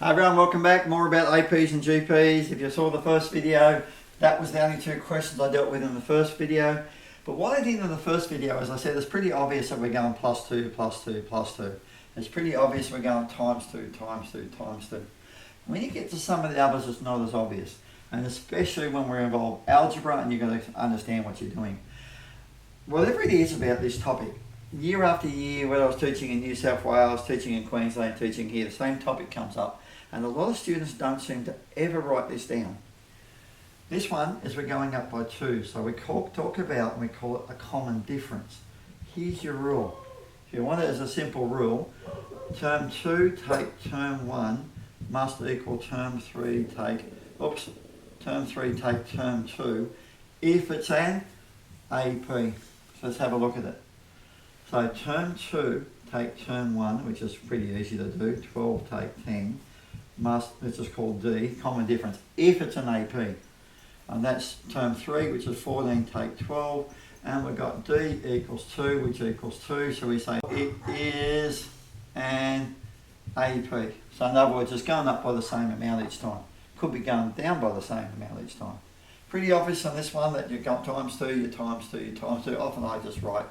Hi everyone, welcome back. More about APs and GPs. If you saw the first video, that was the only two questions I dealt with in the first video. But what I did in the first video, as I said, it's pretty obvious that we're going plus 2, plus 2, plus 2. It's pretty obvious we're going times 2, times 2, times 2. When you get to some of the others, it's not as obvious. And especially when we're involved algebra and you've got to understand what you're doing. Whatever it is about this topic, year after year, whether I was teaching in New South Wales, teaching in Queensland, teaching here, the same topic comes up. And a lot of students don't seem to ever write this down. This one is we're going up by 2. So we talk about, and we call it a common difference. Here's your rule. If you want it as a simple rule, term 2 take term 1 must equal term 3 take, term 3 take term 2 if it's an AP. So let's have a look at it. So term 2 take term 1, which is pretty easy to do, 12 take 10. This is called D, common difference, if it's an AP. And that's term 3, which is 14 take 12. And we've got D equals 2, which equals 2. So we say it is an AP. So in other words, it's going up by the same amount each time. Could be going down by the same amount each time. Pretty obvious on this one that you've got times 2, you times 2, you times 2. Often I just write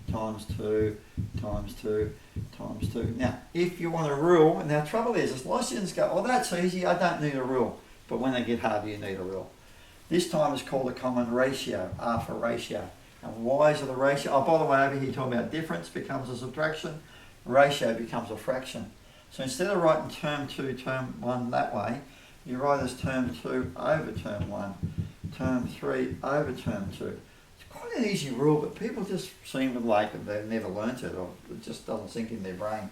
times 2, times 2, times 2. Now, if you want a rule, and the trouble is, a lot of students go, oh, that's easy, I don't need a rule. But when they get harder, you need a rule. This time is called a common ratio, R for ratio. And why is it a ratio? Oh, by the way, over here talking about difference becomes a subtraction, ratio becomes a fraction. So instead of writing term 2, term 1 that way, you write as term 2 over term 1, term 3 over term 2. It's quite an easy rule, but people just seem to like it. They've never learnt it, or it just doesn't sink in their brain.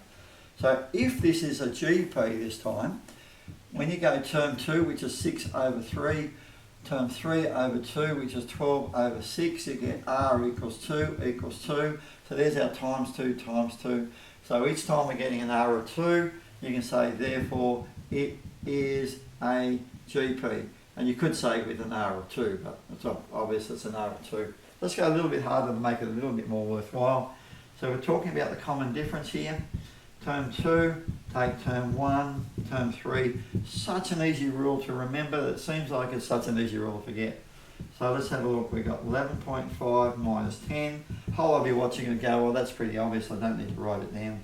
So if this is a GP this time, when you go term 2, which is 6 over 3, term 3 over 2, which is 12 over 6, you get R equals 2 equals 2. So there's our times 2 times 2. So each time we're getting an R of 2, you can say, therefore, it is a GP. And you could say with an R of 2, but it's obvious it's an R of 2. Let's go a little bit harder to make it a little bit more worthwhile. So we're talking about the common difference here. Term 2, take term 1, term 3. Such an easy rule to remember that it seems like it's such an easy rule to forget. So let's have a look. We've got 11.5 minus 10. Whole of you watching it go, well, that's pretty obvious. I don't need to write it down.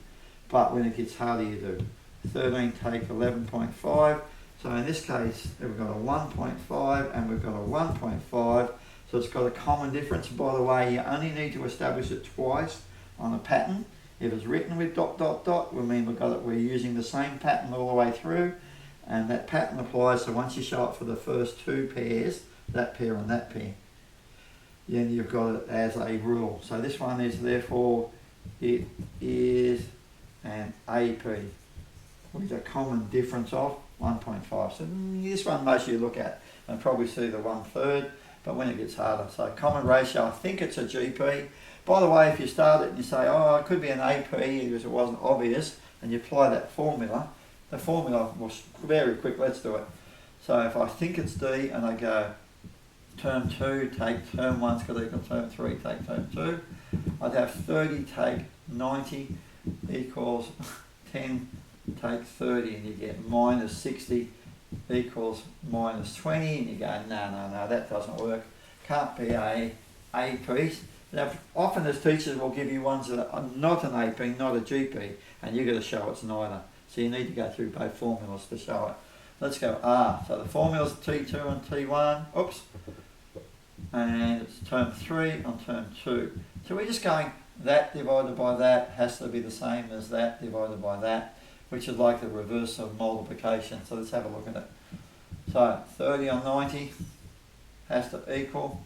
But when it gets harder, you do. 13 take 11.5. So in this case, we've got a 1.5 and we've got a 1.5. So it's got a common difference. By the way, you only need to establish it twice on a pattern. If it's written with dot, dot, dot, we mean we're using the same pattern all the way through. And that pattern applies, so once you show it for the first 2 pairs, that pair and that pair, then you've got it as a rule. So this one is, therefore, it is an AP with a common difference of 1.5. So this one most of you look at and probably see the 1/3, but when it gets harder. So common ratio, I think it's a GP. By the way, if you start it and you say, oh, it could be an AP because it wasn't obvious, and you apply that formula, the formula was very quick. Let's do it. So if I think it's D and I go term 2 take term 1's got to equal term 3 take term 2, I'd have 30 take 90 equals 10 take 30, and you get minus 60 equals minus 20, and you go, no, that doesn't work. Can't be a piece. Now, often as teachers will give you ones that are not an AP, not a GP, and you've got to show it's neither. So you need to go through both formulas to show it. Let's go R. So the formula's T2 and T1, and it's term 3 on term 2. So we're just going, that divided by that has to be the same as that divided by that, which is like the reverse of multiplication. So let's have a look at it. So 30 on 90 has to equal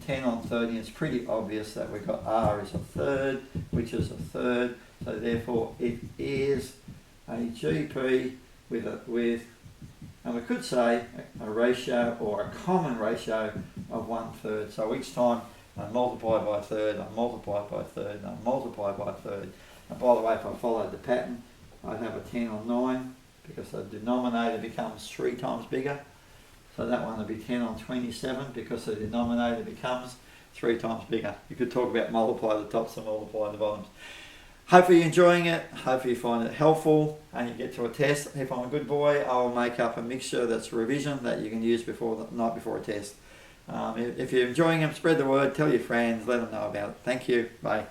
10 on 30. It's pretty obvious that we've got R is a third, which is a third. So therefore it is a GP and we could say a ratio or a common ratio of 1/3. So each time I multiply by a third, I multiply by a third, and I multiply by a third. And by the way, if I followed the pattern, I'd have a 10 on 9 because the denominator becomes 3 times bigger. So that one would be 10 on 27 because the denominator becomes 3 times bigger. You could talk about multiply the tops and multiply the bottoms. Hopefully you're enjoying it. Hopefully you find it helpful and you get to a test. If I'm a good boy, I'll make up a mixture that's a revision that you can use before the night before a test. If you're enjoying them, spread the word, tell your friends, let them know about it. Thank you. Bye.